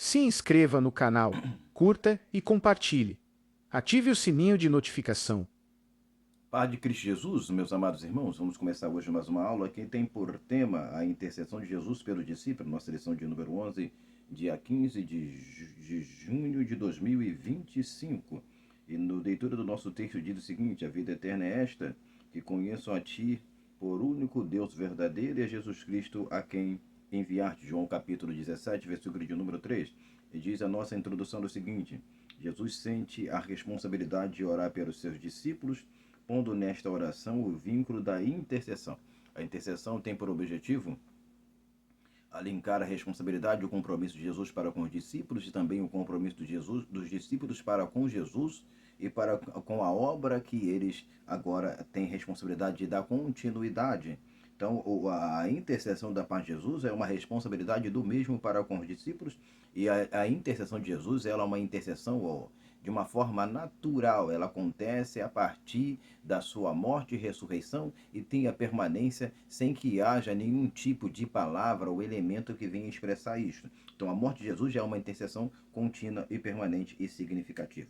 Se inscreva no canal, curta e compartilhe. Ative o sininho de notificação. Paz de Cristo Jesus, meus amados irmãos, vamos começar hoje mais uma aula que tem por tema a intercessão de Jesus pelo discípulo, nossa lição de número 11, dia 15 de junho de 2025. E no leitura do nosso texto diz o seguinte: a vida eterna é esta, que conheçam a Ti, por único Deus verdadeiro, e a Jesus Cristo, a quem enviaste. João capítulo 17, versículo de número 3. E diz a nossa introdução do seguinte: Jesus sente a responsabilidade de orar pelos seus discípulos, pondo nesta oração o vínculo da intercessão. A intercessão tem por objetivo linkar a responsabilidade e o compromisso de Jesus para com os discípulos e também o compromisso dos discípulos para com Jesus e para com a obra que eles agora têm responsabilidade de dar continuidade. Então, a intercessão da parte de Jesus é uma responsabilidade do mesmo para com os discípulos, e a intercessão de Jesus ela é uma intercessão de uma forma natural. Ela acontece a partir da sua morte e ressurreição e tem a permanência sem que haja nenhum tipo de palavra ou elemento que venha expressar isto. Então, a morte de Jesus já é uma intercessão contínua e permanente e significativa.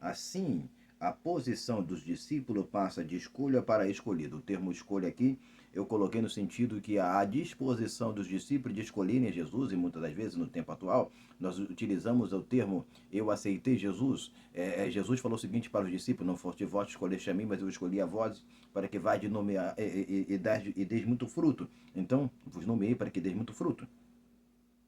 Assim, a posição dos discípulos passa de escolha para escolhido. O termo escolha aqui eu coloquei no sentido que a disposição dos discípulos de escolherem Jesus, e muitas das vezes no tempo atual, nós utilizamos o termo eu aceitei Jesus. Jesus falou o seguinte para os discípulos: não foste vós que escolheste a mim, mas eu escolhi a vós para que vá de nomear e deis muito fruto. Então, vos nomeei para que deis muito fruto.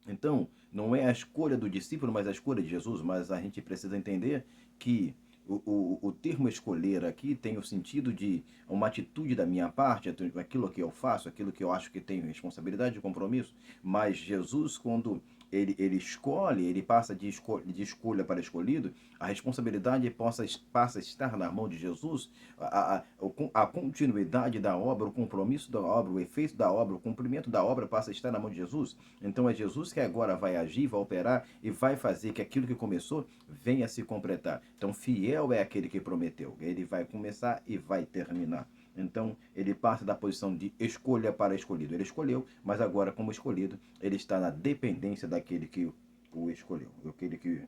Então, não é a escolha do discípulo, mas a escolha de Jesus. Mas a gente precisa entender que o termo escolher aqui tem o sentido de uma atitude da minha parte, aquilo que eu faço, aquilo que eu acho que tenho responsabilidade e compromisso. Mas Jesus, quando ele escolhe, ele passa de escolha para escolhido, a responsabilidade passa a estar na mão de Jesus, a continuidade da obra, o compromisso da obra, o efeito da obra, o cumprimento da obra passa a estar na mão de Jesus. Então é Jesus que agora vai agir, vai operar e vai fazer que aquilo que começou venha a se completar. Então fiel é aquele que prometeu, ele vai começar e vai terminar. Então, ele passa da posição de escolha para escolhido. Ele escolheu, mas agora, como escolhido, ele está na dependência daquele que o escolheu, daquele que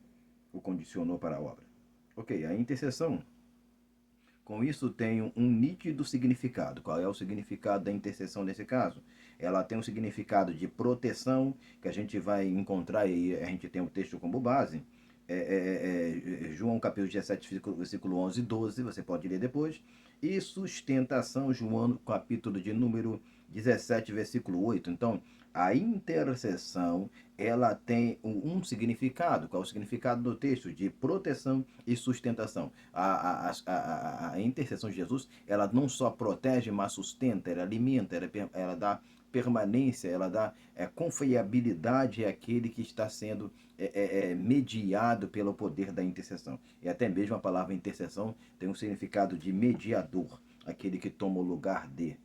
o condicionou para a obra. Ok, a intercessão, com isso, tem um nítido significado. Qual é o significado da intercessão nesse caso? Ela tem um significado de proteção, que a gente vai encontrar, e a gente tem o texto como base, João capítulo 17, versículo 11 e 12, você pode ler depois, e sustentação, João capítulo de número 17, versículo 8. Então, a intercessão, ela tem um significado. Qual é o significado do texto? De proteção e sustentação. A intercessão de Jesus, ela não só protege, mas sustenta, ela alimenta, ela dá permanência, ela dá confiabilidade àquele que está sendo mediado pelo poder da intercessão. E até mesmo a palavra intercessão tem um significado de mediador, aquele que toma o lugar de.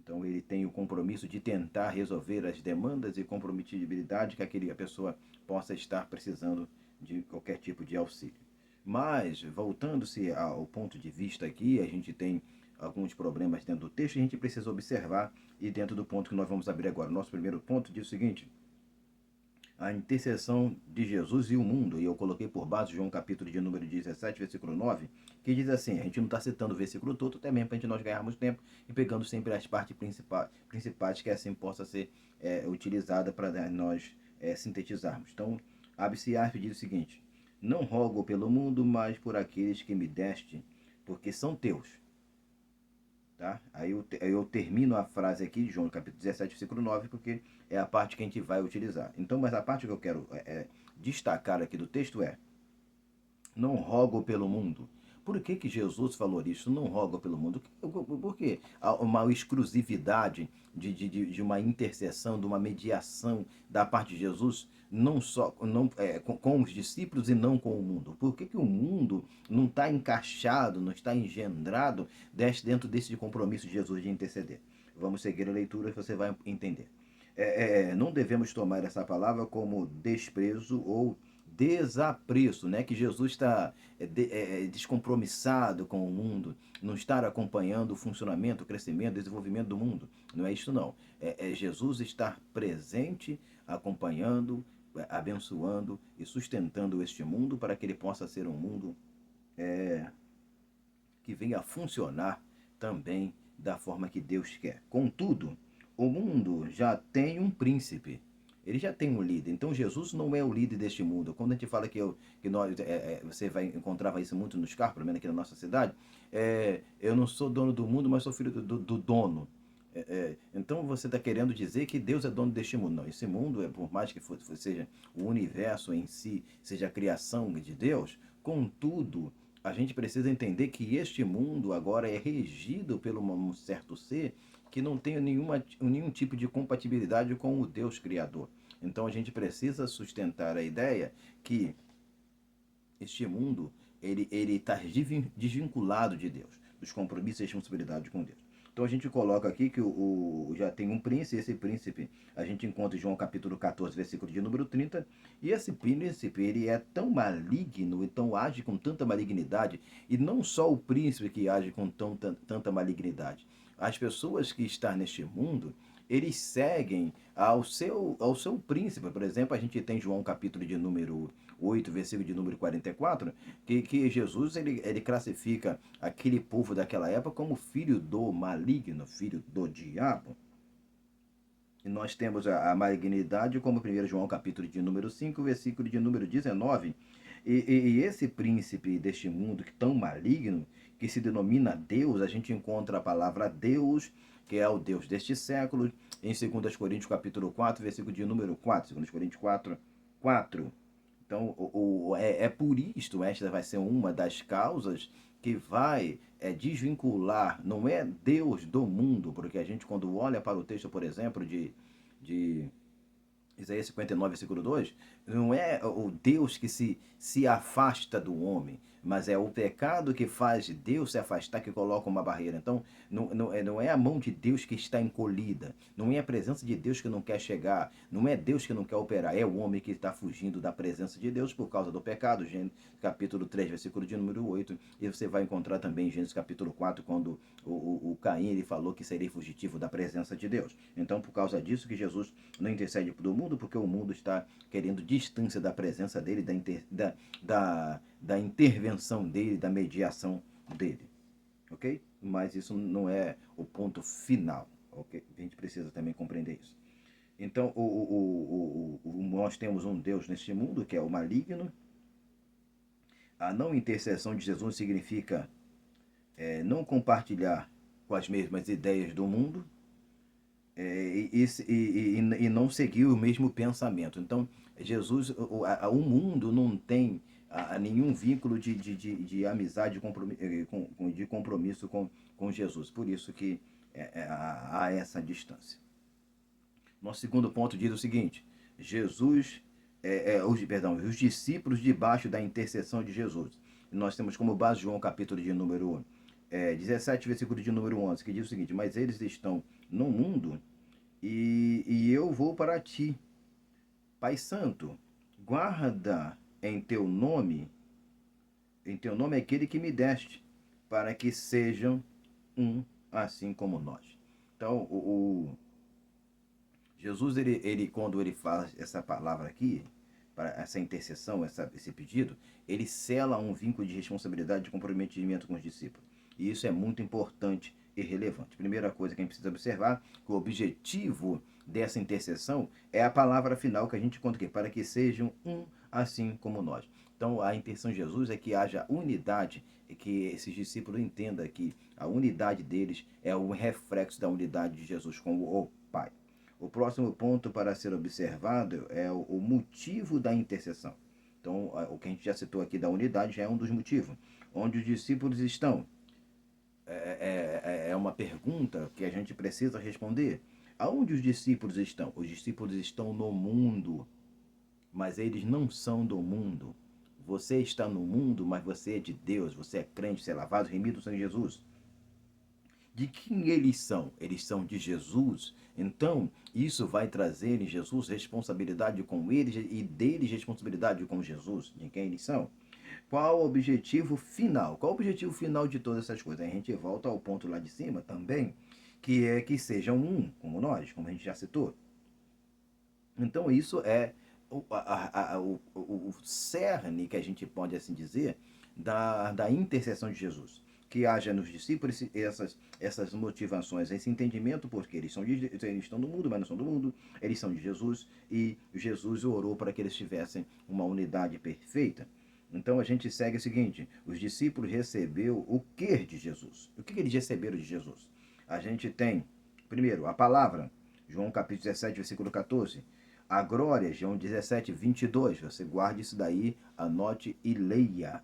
Então ele tem o compromisso de tentar resolver as demandas e comprometibilidade que a pessoa possa estar precisando de qualquer tipo de auxílio. Mas, voltando-se ao ponto de vista aqui, a gente tem alguns problemas dentro do texto e a gente precisa observar, e dentro do ponto que nós vamos abrir agora. Nosso primeiro ponto diz o seguinte: a intercessão de Jesus e o mundo. E eu coloquei por base João capítulo de número 17, versículo 9, que diz assim, a gente não está citando o versículo todo, até mesmo para a gente nós ganharmos tempo, e pegando sempre as partes principais que assim possa ser utilizada para nós sintetizarmos. Então, abre-se aspas e diz o seguinte: não rogo pelo mundo, mas por aqueles que me deste, porque são teus. Tá? Aí eu termino a frase aqui de João capítulo 17, versículo 9, porque é a parte que a gente vai utilizar. Então, mas a parte que eu quero destacar aqui do texto é: não rogo pelo mundo. Por que Jesus falou isso? Não rogo pelo mundo. Por quê? Há uma exclusividade de uma intercessão, de uma mediação da parte de Jesus, não só com os discípulos e não com o mundo. Por que o mundo não está encaixado, não está engendrado dentro desse compromisso de Jesus de interceder? Vamos seguir a leitura e você vai entender. Não devemos tomar essa palavra como desprezo ou desapreço, né? Que Jesus está descompromissado com o mundo, não está acompanhando o funcionamento, o crescimento, o desenvolvimento do mundo. Não é isso não. Jesus estar presente, acompanhando, abençoando e sustentando este mundo para que ele possa ser um mundo que venha a funcionar também da forma que Deus quer. Contudo, o mundo já tem um príncipe. Ele já tem um líder. Então Jesus não é o líder deste mundo. Quando a gente fala que nós, você vai encontrava isso muito nos carros, pelo menos aqui na nossa cidade, eu não sou dono do mundo, mas sou filho do dono. Então você está querendo dizer que Deus é dono deste mundo. Não, esse mundo, por mais que seja o universo em si, seja a criação de Deus, contudo, a gente precisa entender que este mundo agora é regido por um certo ser que não tem nenhum tipo de compatibilidade com o Deus Criador. Então a gente precisa sustentar a ideia que este mundo ele está desvinculado de Deus, dos compromissos e responsabilidades com Deus. Então a gente coloca aqui que já tem um príncipe, esse príncipe a gente encontra em João capítulo 14, versículo de número 30, e esse príncipe ele é tão maligno e tão age com tanta malignidade, e não só o príncipe que age com tanta malignidade. As pessoas que estão neste mundo, eles seguem ao seu príncipe. Por exemplo, a gente tem João capítulo de número 8, versículo de número 44, que Jesus ele classifica aquele povo daquela época como filho do maligno, filho do diabo. E nós temos a malignidade como 1 João capítulo de número 5, versículo de número 19. E esse príncipe deste mundo que tão maligno, que se denomina Deus, a gente encontra a palavra Deus, que é o Deus deste século, em 2 Coríntios capítulo 4, versículo de número 4, 2 Coríntios 4, 4. Então, por isto, esta vai ser uma das causas que vai desvincular, não é Deus do mundo, porque a gente quando olha para o texto, por exemplo, de Isaías 59, versículo 2, não é o Deus que se afasta do homem, mas é o pecado que faz Deus se afastar, que coloca uma barreira. Então, não é a mão de Deus que está encolhida, não é a presença de Deus que não quer chegar, não é Deus que não quer operar, é o homem que está fugindo da presença de Deus por causa do pecado. Gênesis capítulo 3, versículo de número 8, e você vai encontrar também em Gênesis capítulo 4, quando o Caim ele falou que seria fugitivo da presença de Deus. Então, por causa disso que Jesus não intercede do mundo, porque o mundo está querendo distância da presença dele, da intervenção dele, da mediação dele. Ok? Mas isso não é o ponto final. Ok? A gente precisa também compreender isso. Então, nós temos um Deus neste mundo, que é o maligno. A não intercessão de Jesus significa não compartilhar com as mesmas ideias do mundo, e não seguir o mesmo pensamento. Então, Jesus, o mundo não tem nenhum vínculo de amizade, de compromisso com Jesus. Por isso que há essa distância. Nosso segundo ponto diz o seguinte: os discípulos debaixo da intercessão de Jesus. E nós temos como base João capítulo de número 17, versículo de número 11, que diz o seguinte: mas eles estão no mundo e eu vou para ti. Pai Santo, guarda em teu nome aquele que me deste, para que sejam um assim como nós. Então, Jesus, ele quando ele fala essa palavra aqui, para essa intercessão, esse pedido, ele sela um vínculo de responsabilidade, de comprometimento com os discípulos. E isso é muito importante e relevante. Primeira coisa que a gente precisa observar, que o objetivo dessa intercessão é a palavra final que a gente conta aqui, para que sejam um assim como nós. Então, a intenção de Jesus é que haja unidade e que esses discípulos entendam que a unidade deles é um reflexo da unidade de Jesus com o Pai. O próximo ponto para ser observado é o motivo da intercessão. Então, o que a gente já citou aqui da unidade já é um dos motivos. Onde os discípulos estão? É uma pergunta que a gente precisa responder. Aonde os discípulos estão? Os discípulos estão no mundo, mas eles não são do mundo. Você está no mundo, mas você é de Deus, você é crente, você é lavado, remido em Jesus. De quem eles são? Eles são de Jesus. Então, isso vai trazer em Jesus responsabilidade com eles e deles responsabilidade com Jesus, de quem eles são. Qual o objetivo final? Qual o objetivo final de todas essas coisas? A gente volta ao ponto lá de cima também, que é que sejam um, como nós, como a gente já citou. Então, isso é o cerne, que a gente pode assim dizer, da intercessão de Jesus. Que haja nos discípulos essas motivações, esse entendimento, porque eles estão no mundo, mas não são do mundo, eles são de Jesus, e Jesus orou para que eles tivessem uma unidade perfeita. Então a gente segue o seguinte: os discípulos receberam o que de Jesus? O que eles receberam de Jesus? A gente tem, primeiro, a palavra, João capítulo 17, versículo 14. A glória, João 17, 22. Você guarde isso daí, anote e leia.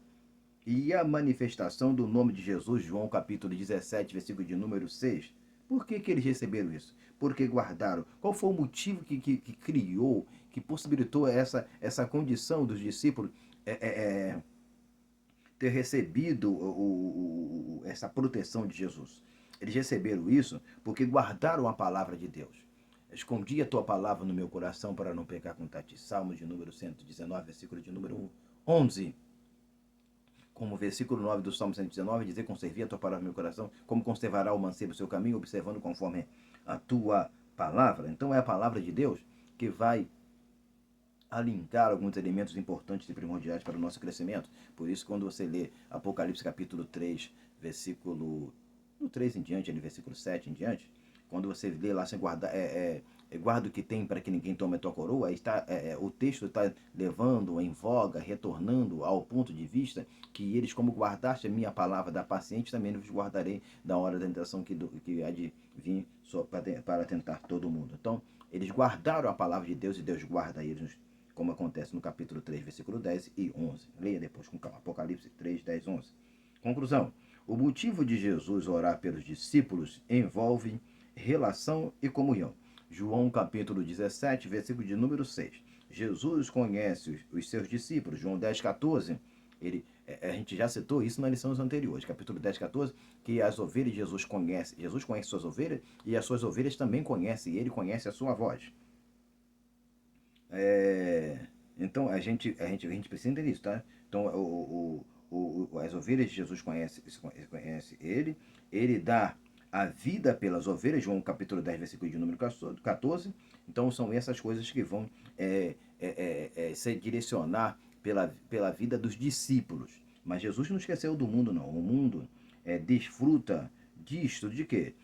E a manifestação do nome de Jesus, João capítulo 17, versículo de número 6. Por que eles receberam isso? Porque guardaram. Qual foi o motivo que criou, que possibilitou essa condição dos discípulos ter recebido essa proteção de Jesus? Eles receberam isso porque guardaram a palavra de Deus. Escondi a tua palavra no meu coração para não pecar contra ti. Salmos de número 119, versículo de número 11. Como o versículo 9 do Salmo 119, dizer: conservei a tua palavra no meu coração, como conservará o mancebo o seu caminho, observando conforme a tua palavra. Então é a palavra de Deus que vai alinhar alguns elementos importantes e primordiais para o nosso crescimento. Por isso, quando você lê Apocalipse capítulo 3, versículo do 3 em diante, ali, versículo 7 em diante, quando você lê lá, sem guardar, guarda o que tem para que ninguém tome a tua coroa, aí está, o texto está levando em voga, retornando ao ponto de vista que eles, como guardaste a minha palavra da paciente, também vos guardarei da hora da tentação que há de vir só para tentar todo mundo. Então, eles guardaram a palavra de Deus e Deus guarda eles, como acontece no capítulo 3, versículo 10 e 11. Leia depois com calma. Apocalipse 3, 10, 11. Conclusão. O motivo de Jesus orar pelos discípulos envolve relação e comunhão. João capítulo 17, versículo de número 6. Jesus conhece os seus discípulos. João 10, 14. A gente já citou isso nas lições anteriores, capítulo 10, 14, que as ovelhas Jesus conhece suas ovelhas e as suas ovelhas também conhecem, e ele conhece a sua voz. Então a gente precisa entender isso, tá? Então as ovelhas de Jesus conhecem ele dá a vida pelas ovelhas, João capítulo 10, versículo de número 14. Então são essas coisas que vão se direcionar pela vida dos discípulos. Mas Jesus não esqueceu do mundo, não. O mundo desfruta disto, de quê?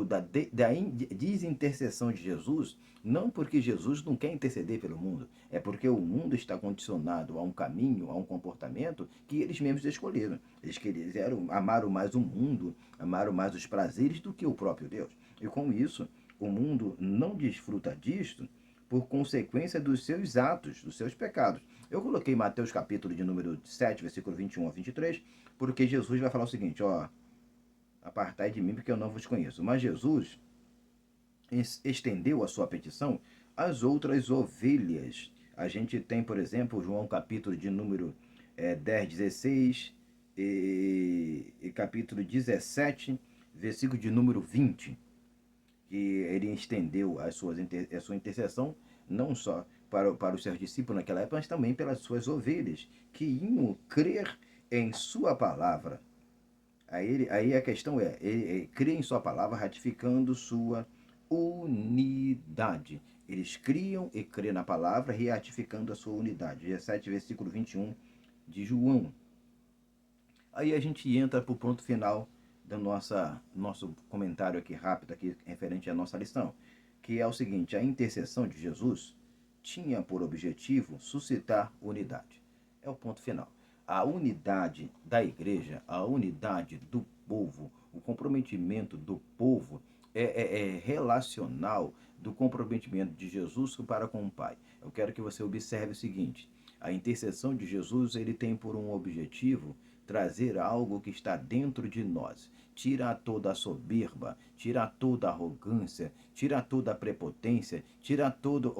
Da desintercessão de Jesus, não porque Jesus não quer interceder pelo mundo, é porque o mundo está condicionado a um caminho, a um comportamento que eles mesmos escolheram. Eles quiseram, amaram mais o mundo, amaram mais os prazeres do que o próprio Deus. E com isso, o mundo não desfruta disto por consequência dos seus atos, dos seus pecados. Eu coloquei Mateus capítulo de número 7, versículo 21 a 23, porque Jesus vai falar o seguinte, apartai de mim porque eu não vos conheço. Mas Jesus estendeu a sua petição às outras ovelhas. A gente tem, por exemplo, João capítulo de número 10, 16 e capítulo 17, versículo de número 20, que ele estendeu a sua intercessão não só para os seus discípulos naquela época, mas também pelas suas ovelhas, que iam crer em sua palavra. Aí a questão ele crê em sua palavra, ratificando sua unidade. Eles criam e crê na palavra, ratificando a sua unidade. 17, versículo 21 de João. Aí a gente entra para o ponto final do nosso comentário aqui rápido, aqui, referente à nossa lição, que é o seguinte: a intercessão de Jesus tinha por objetivo suscitar unidade. É o ponto final. A unidade da igreja, a unidade do povo, o comprometimento do povo é relacional do comprometimento de Jesus para com o Pai. Eu quero que você observe o seguinte: a intercessão de Jesus, ele tem por um objetivo trazer algo que está dentro de nós. Tirar toda a soberba, tirar toda a arrogância, tirar toda a prepotência, tirar todo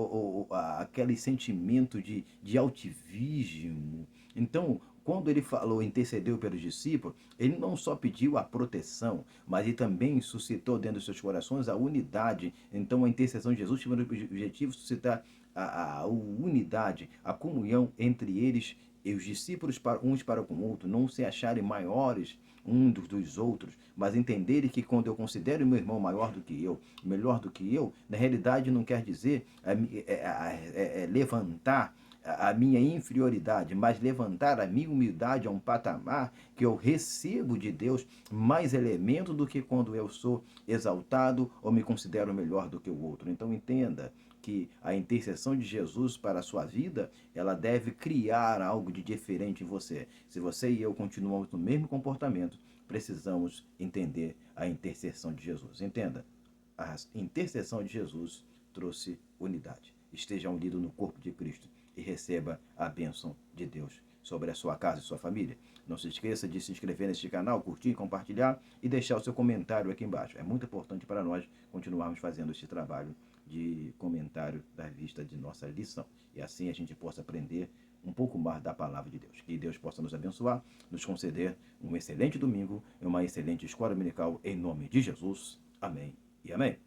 aquele sentimento de altivismo. Então, quando ele falou, intercedeu pelos discípulos, ele não só pediu a proteção, mas ele também suscitou dentro dos seus corações a unidade. Então, a intercessão de Jesus tinha o objetivo de suscitar a unidade, a comunhão entre eles e os discípulos uns para com o outro, não se acharem maiores uns dos outros, mas entenderem que quando eu considero meu irmão maior do que eu, melhor do que eu, na realidade não quer dizer levantar a minha inferioridade, mas levantar a minha humildade a um patamar que eu recebo de Deus mais elemento do que quando eu sou exaltado ou me considero melhor do que o outro. Então entenda que a intercessão de Jesus para a sua vida, ela deve criar algo de diferente em você. Se você e eu continuamos no mesmo comportamento, precisamos entender a intercessão de Jesus. Entenda, a intercessão de Jesus trouxe unidade. Esteja unido no corpo de Cristo e receba a bênção de Deus sobre a sua casa e sua família. Não se esqueça de se inscrever neste canal, curtir, compartilhar e deixar o seu comentário aqui embaixo. É muito importante para nós continuarmos fazendo este trabalho de comentário da revista de nossa lição. E assim a gente possa aprender um pouco mais da palavra de Deus. Que Deus possa nos abençoar, nos conceder um excelente domingo e uma excelente escola dominical em nome de Jesus. Amém e amém.